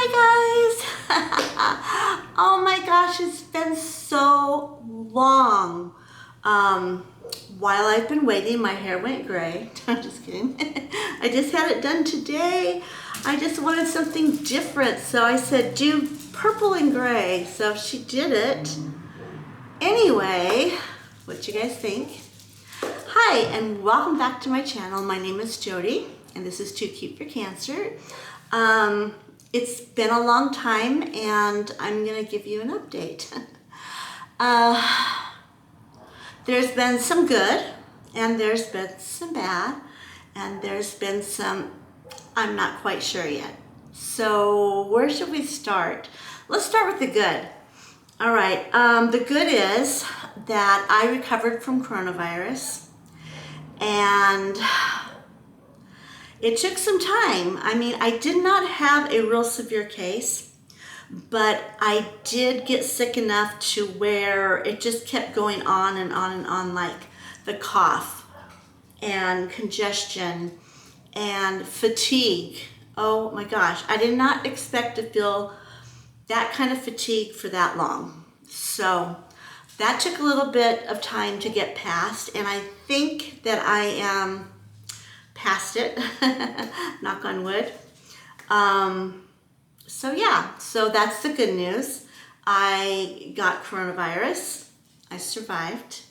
Hi guys! Oh my gosh, it's been so long. While I've been waiting, my hair went gray. I'm just kidding. I just had it done today. I just wanted something different, so I said do purple and gray. So she did it. Anyway, what you guys think? Hi, and welcome back to my channel. My name is Jody, and this is Too Cute for Cancer. It's been a long time, and I'm gonna give you an update. There's been some good, and there's been some bad, and there's been some I'm not quite sure yet. So where should we start? Let's start with the good. All right, the good is that I recovered from coronavirus, and it took some time. I mean, I did not have a real severe case, but I did get sick enough to where it just kept going on and on and on, like the cough and congestion and fatigue. Oh my gosh, I did not expect to feel that kind of fatigue for that long. So that took a little bit of time to get past, and I think that I am past it, knock on wood. So yeah, so that's the good news. I got coronavirus, I survived,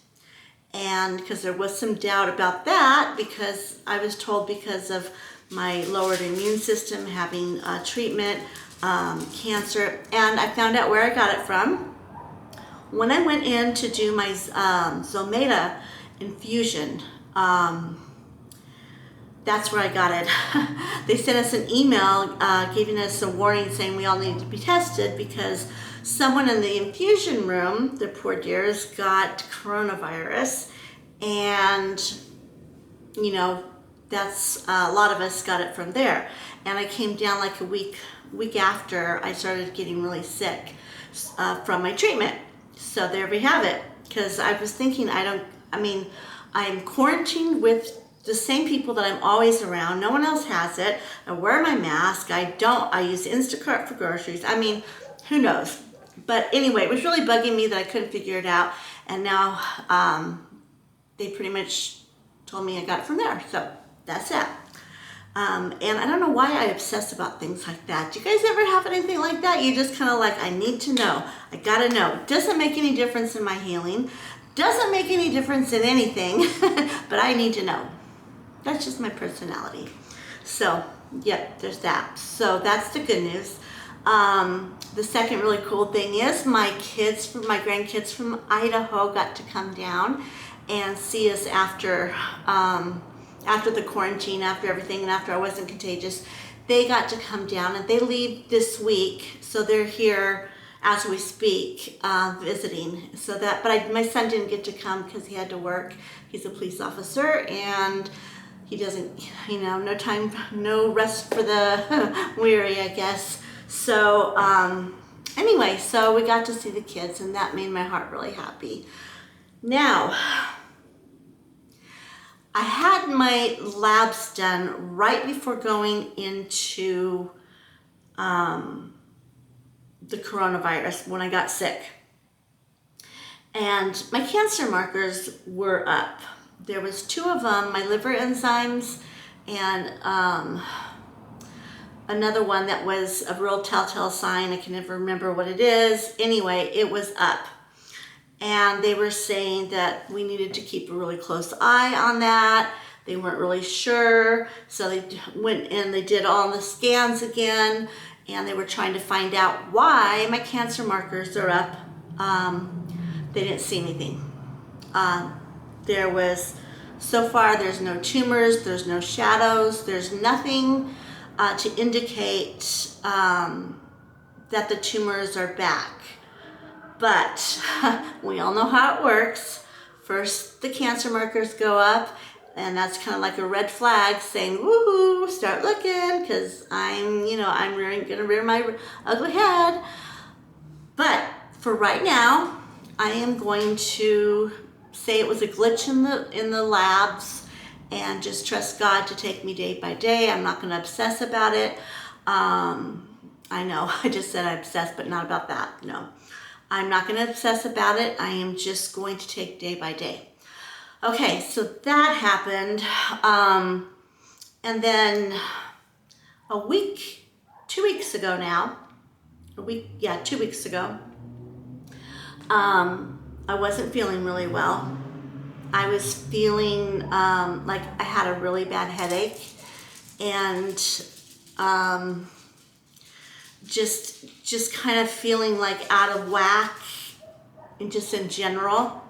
and because there was some doubt about that, because I was told because of my lowered immune system, having treatment, cancer, and I found out where I got it from. When I went in to do my Zometa infusion, that's where I got it. They sent us an email giving us a warning saying we all needed to be tested because someone in the infusion room, the poor dears, got coronavirus, and you know, that's a lot of us got it from there. And I came down like a week after I started getting really sick from my treatment. So there we have it. Because I was thinking, I'm quarantined with the same people that I'm always around. No one else has it. I wear my mask. I use Instacart for groceries. I mean, who knows? But anyway, it was really bugging me that I couldn't figure it out. And now they pretty much told me I got it from there. So that's it. And I don't know why I obsess about things like that. Do you guys ever have anything like that? You just kind of like, I need to know. I gotta know. It doesn't make any difference in my healing. Doesn't make any difference in anything, but I need to know. That's just my personality. So, yep, there's that. So that's the good news. The second really cool thing is my grandkids from Idaho got to come down and see us after the quarantine, after everything, and after I wasn't contagious. They got to come down, and they leave this week, so they're here as we speak, visiting. So that, but my son didn't get to come because he had to work. He's a police officer, and he doesn't, no time, no rest for the weary, I guess. So anyway, so we got to see the kids, and that made my heart really happy. Now, I had my labs done right before going into the coronavirus when I got sick. And my cancer markers were up. There was 2 of them, my liver enzymes, and another one that was a real telltale sign. I can never remember what it is. Anyway, it was up. And they were saying that we needed to keep a really close eye on that. They weren't really sure. So they went and they did all the scans again, and they were trying to find out why my cancer markers are up. They didn't see anything. So far there's no tumors, there's no shadows, there's nothing to indicate that the tumors are back. But we all know how it works. First, the cancer markers go up, and that's kind of like a red flag saying, woohoo, start looking, because I'm gonna rear my ugly head. But for right now, I am going to say it was a glitch in the labs, and just trust God to take me day by day. I'm not gonna obsess about it. I know, I just said I'm obsessed, but not about that. No, I'm not going to obsess about it. I am just going to take day by day. Okay, so that happened. And then 2 weeks ago now, 2 weeks ago, I wasn't feeling really well. I was feeling like I had a really bad headache, and just kind of feeling like out of whack, and just in general.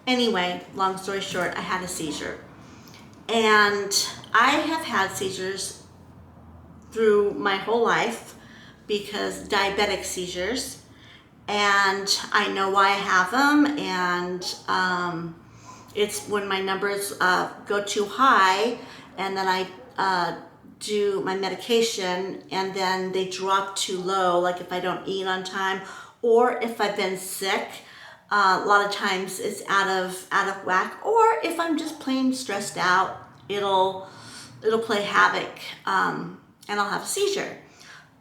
Anyway, long story short, I had a seizure. And I have had seizures through my whole life, because diabetic seizures, and I know why I have them, and it's when my numbers go too high, and then I do my medication, and then they drop too low, like if I don't eat on time, or if I've been sick. A lot of times it's out of whack, or if I'm just plain stressed out, it'll play havoc, and I'll have a seizure.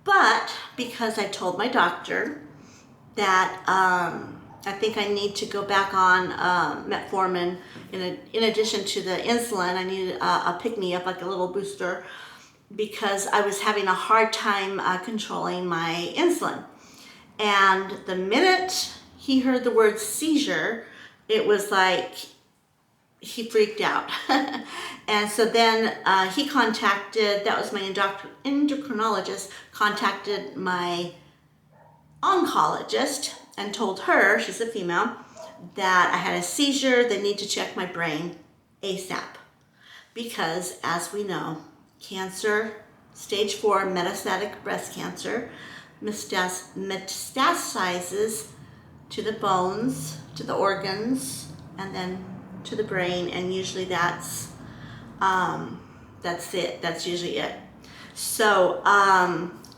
But because I told my doctor that I think I need to go back on metformin, in addition to the insulin, I needed a pick-me-up, like a little booster, because I was having a hard time controlling my insulin. And the minute he heard the word seizure, it was like he freaked out. And so then he contacted, that was my endocrinologist, contacted my oncologist and told her, she's a female, that I had a seizure. They need to check my brain ASAP. Because, as we know, cancer, stage 4 metastatic breast cancer, metastasizes to the bones, to the organs, and then to the brain, and usually that's it. That's usually it. So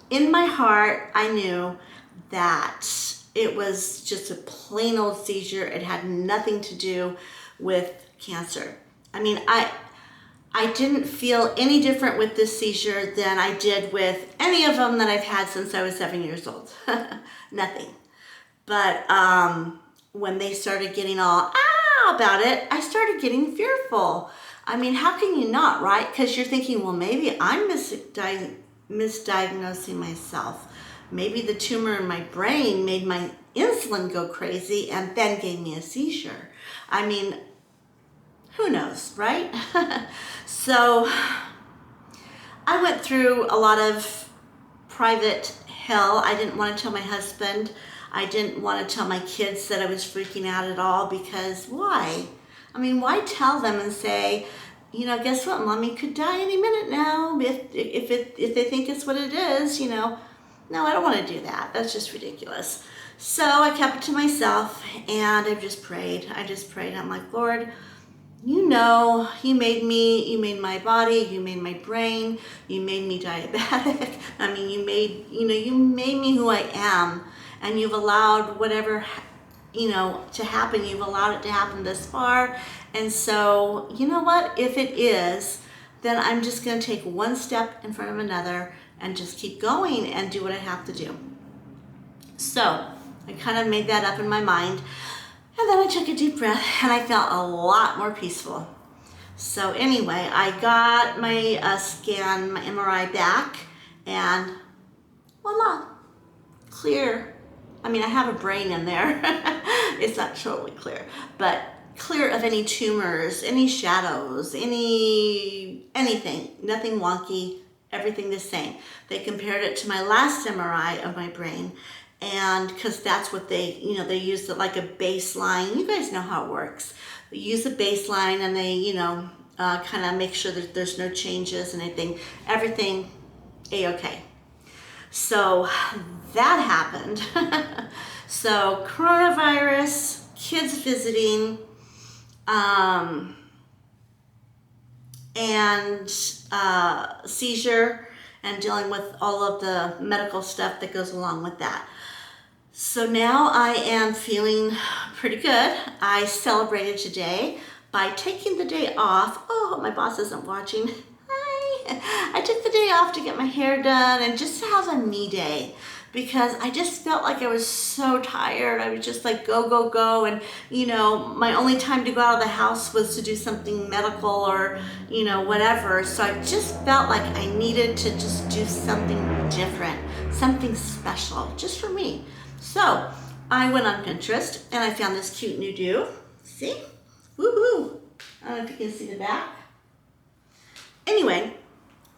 in my heart, I knew that it was just a plain old seizure. It had nothing to do with cancer. I mean, I didn't feel any different with this seizure than I did with any of them that I've had since I was 7 years old. Nothing. But when they started getting all about it, I started getting fearful. I mean, how can you not, right? Because you're thinking, well, maybe I'm misdiagnosing myself. Maybe the tumor in my brain made my insulin go crazy and then gave me a seizure. I mean, who knows, right? So I went through a lot of private hell. I didn't want to tell my husband. I didn't want to tell my kids that I was freaking out at all, because why? I mean, why tell them and say, you know, guess what, Mommy could die any minute now if they think it's what it is, you know. No, I don't want to do that. That's just ridiculous. So I kept it to myself, and I just prayed. I'm like, Lord, you know, you made me, you made my body, you made my brain, you made me diabetic. I mean, you made me who I am, and you've allowed whatever, you know, to happen. You've allowed it to happen this far. And so, you know what? If it is, then I'm just going to take one step in front of another and just keep going and do what I have to do. So I kind of made that up in my mind. And then I took a deep breath, and I felt a lot more peaceful. So anyway, I got my scan, my MRI back, and voila, clear. I mean, I have a brain in there. It's not totally clear, but clear of any tumors, any shadows, anything, nothing wonky, everything the same. They compared it to my last MRI of my brain, and because that's what they used it like a baseline. You guys know how it works. They use a baseline, and they, kind of make sure that there's no changes and everything A-okay. So that happened. So coronavirus, kids visiting, and seizure, and dealing with all of the medical stuff that goes along with that. So now I am feeling pretty good. I celebrated today by taking the day off. Oh, my boss isn't watching. Hi. I took the day off to get my hair done and just to have a me day, because I just felt like I was so tired. I was just like go, go, go. And, you know, my only time to go out of the house was to do something medical or, you know, whatever. So I just felt like I needed to just do something different, something special just for me. So I went on Pinterest and I found this cute new do. See? Woohoo! I don't know if you can see the back. Anyway,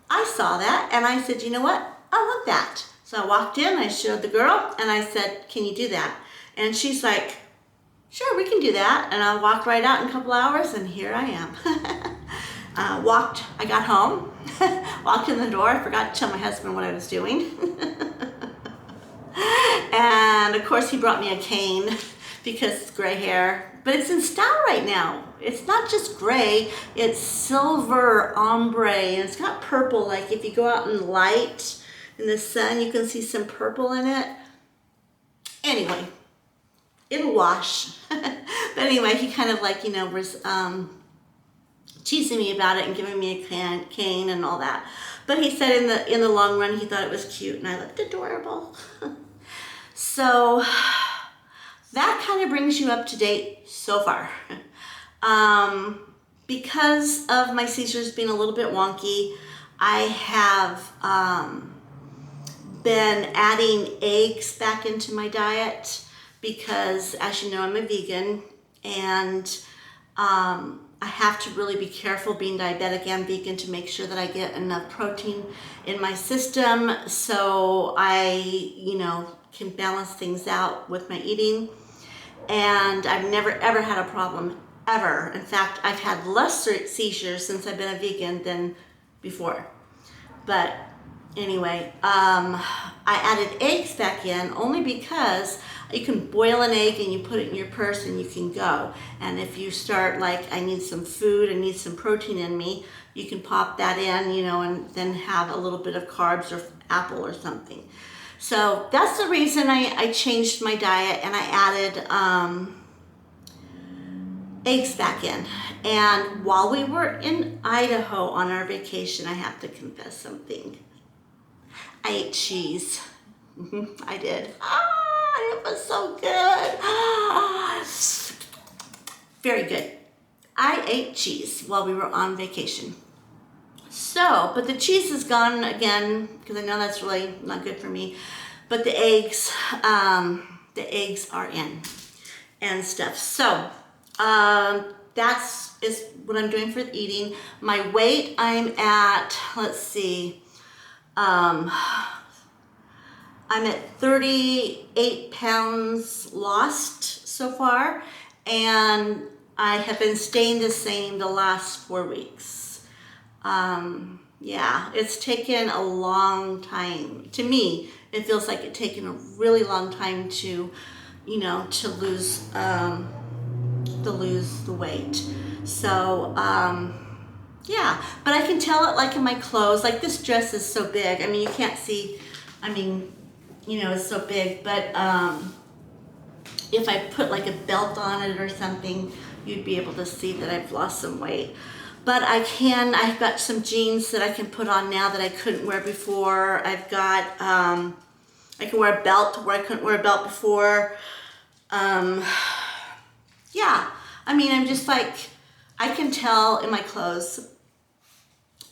I saw that and I said, you know what? I want that. So I walked in, I showed the girl and I said, can you do that? And she's like, sure, we can do that. And I walked right out in a couple hours and here I am. I got home, walked in the door, I forgot to tell my husband what I was doing. And of course he brought me a cane because it's gray hair, but it's in style right now. It's not just gray, it's silver ombre and it's got purple. Like if you go out in light in the sun, you can see some purple in it. Anyway, it'll wash. But anyway, he kind of like, you know, was teasing me about it and giving me a cane and all that. But he said in the long run, he thought it was cute and I looked adorable. So that kind of brings you up to date so far. Because of my seizures being a little bit wonky, I have been adding eggs back into my diet because, as you know, I'm a vegan and I have to really be careful being diabetic and vegan to make sure that I get enough protein in my system so I, you know, can balance things out with my eating. And I've never ever had a problem, ever. In fact, I've had less seizures since I've been a vegan than before. But anyway, I added eggs back in only because you can boil an egg and you put it in your purse and you can go. And if you start like, I need some food, I need some protein in me, you can pop that in, you know, and then have a little bit of carbs or apple or something. So that's the reason I changed my diet and I added eggs back in. And while we were in Idaho on our vacation, I have to confess something. I ate cheese. I did. It was so good. Very good. I ate cheese while we were on vacation. So, but the cheese is gone again because I know that's really not good for me. But the eggs are in and stuff. So, that's what I'm doing for eating. My weight, I'm at, let's see, I'm at 38 pounds lost so far, and I have been staying the same the last 4 weeks. Yeah, it's taken a long time. To me, it feels like it's taken a really long time to, you know, to lose the weight. So, yeah, but I can tell it like in my clothes, like this dress is so big. I mean, you can't see, I mean, you know, it's so big, but if I put like a belt on it or something, you'd be able to see that I've lost some weight. But I've got some jeans that I can put on now that I couldn't wear before. I've got, I can wear a belt where I couldn't wear a belt before. Yeah, I mean, I'm just like, I can tell in my clothes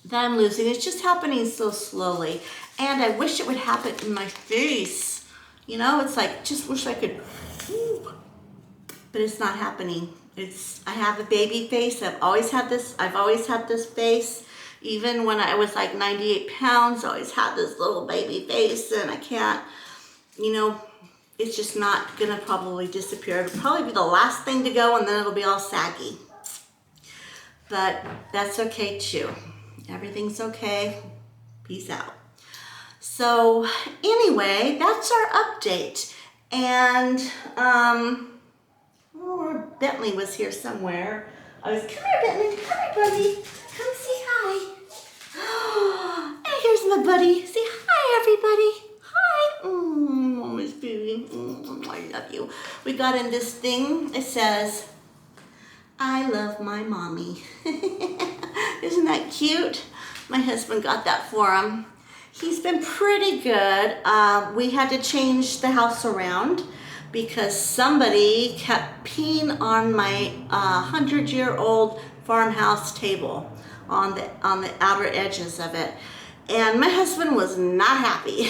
that I'm losing. It's just happening so slowly. And I wish it would happen in my face. You know, it's like, just wish I could, but it's not happening. I have a baby face. I've always had this face. Even when I was like 98 pounds, I always had this little baby face and I can't, you know, it's just not gonna probably disappear. It'll probably be the last thing to go and then it'll be all saggy. But that's okay too. Everything's okay. Peace out. So anyway, that's our update. And, Bentley was here somewhere. Come here, Bentley. Come here, buddy. Come say hi. And here's my buddy. Say hi, everybody. Hi. Mama's baby. I love you. We got in this thing. It says, I love my mommy. Isn't that cute? My husband got that for him. He's been pretty good. We had to change the house around because somebody kept peeing on my 100-year-old farmhouse table on the outer edges of it. And my husband was not happy.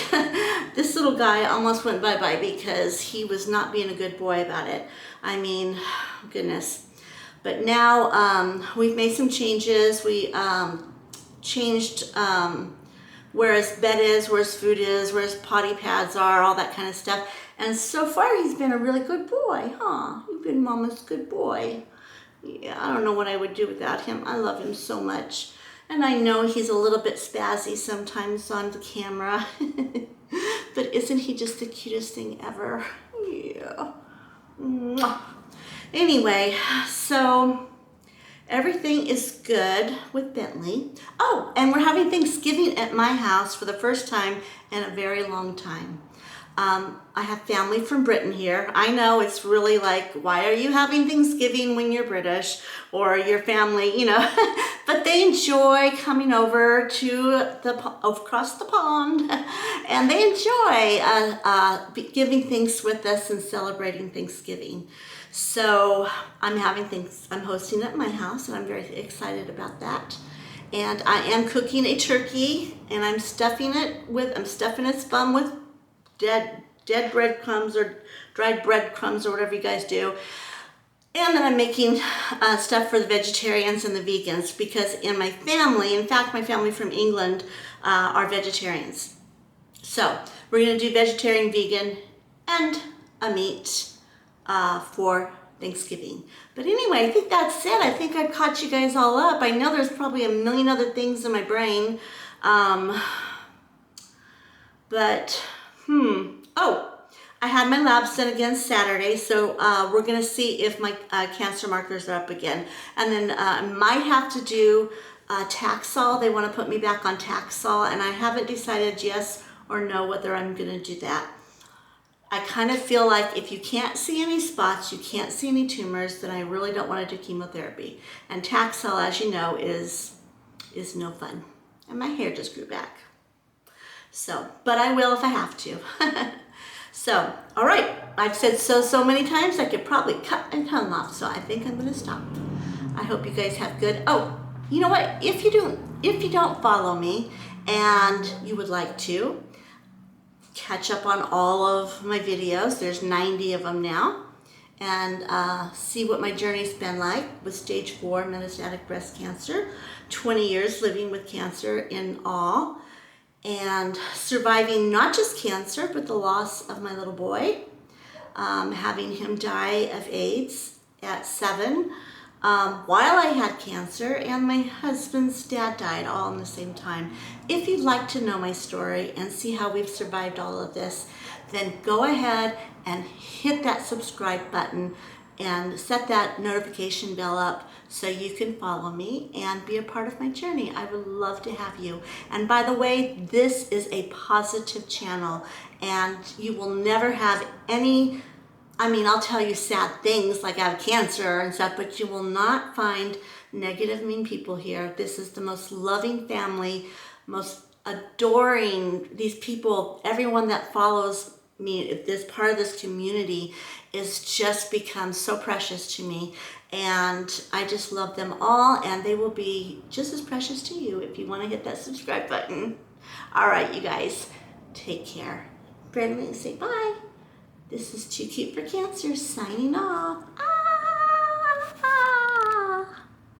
This little guy almost went bye-bye because he was not being a good boy about it. I mean, goodness. But now we've made some changes. We changed where his bed is, where his food is, where his potty pads are, all that kind of stuff. And so far he's been a really good boy, huh? You've been Mama's good boy. Yeah, I don't know what I would do without him. I love him so much. And I know he's a little bit spazzy sometimes on the camera. But isn't he just the cutest thing ever? Yeah. Mwah. Anyway, so everything is good with Bentley. Oh, and we're having Thanksgiving at my house for the first time in a very long time. I have family from Britain here. I know it's really like, why are you having Thanksgiving when you're British or your family, you know? But they enjoy coming over to across the pond, and they enjoy giving thanks with us and celebrating Thanksgiving. So I'm hosting at my house, and I'm very excited about that. And I am cooking a turkey, and I'm stuffing its bum with dead breadcrumbs or dried breadcrumbs or whatever you guys do. And then I'm making stuff for the vegetarians and the vegans because in my family, in fact, my family from England are vegetarians. So we're going to do vegetarian, vegan, and a meat for Thanksgiving. But anyway, I think that's it. I think I've caught you guys all up. I know there's probably a million other things in my brain. Oh, I had my labs done again Saturday, so we're going to see if my cancer markers are up again. And then I might have to do Taxol. They want to put me back on Taxol, and I haven't decided yes or no whether I'm going to do that. I kind of feel like if you can't see any spots, you can't see any tumors, then I really don't want to do chemotherapy. And Taxol, as you know, is no fun. And my hair just grew back. So, but I will if I have to. So, all right. I've said so many times I could probably cut my tongue off, so I think I'm going to stop. I hope you guys have good. Oh, you know what? If you don't follow me and you would like to catch up on all of my videos, there's 90 of them now, and see what my journey's been like with stage 4 metastatic breast cancer, 20 years living with cancer in all, and surviving not just cancer, but the loss of my little boy, having him die of AIDS at 7, while I had cancer, and my husband's dad died all in the same time. If you'd like to know my story and see how we've survived all of this, then go ahead and hit that subscribe button and set that notification bell up so you can follow me and be a part of my journey. I would love to have you. And by the way, this is a positive channel, and you will never have any, I mean, I'll tell you sad things like I have cancer and stuff, but you will not find negative, mean people here. This is the most loving family, most adoring. These people, everyone that follows me, this part of this community, is just become so precious to me, and I just love them all, and they will be just as precious to you if you want to hit that subscribe button. All right, you guys, take care. Brandon, say bye. This is Too Cute for Cancer signing off.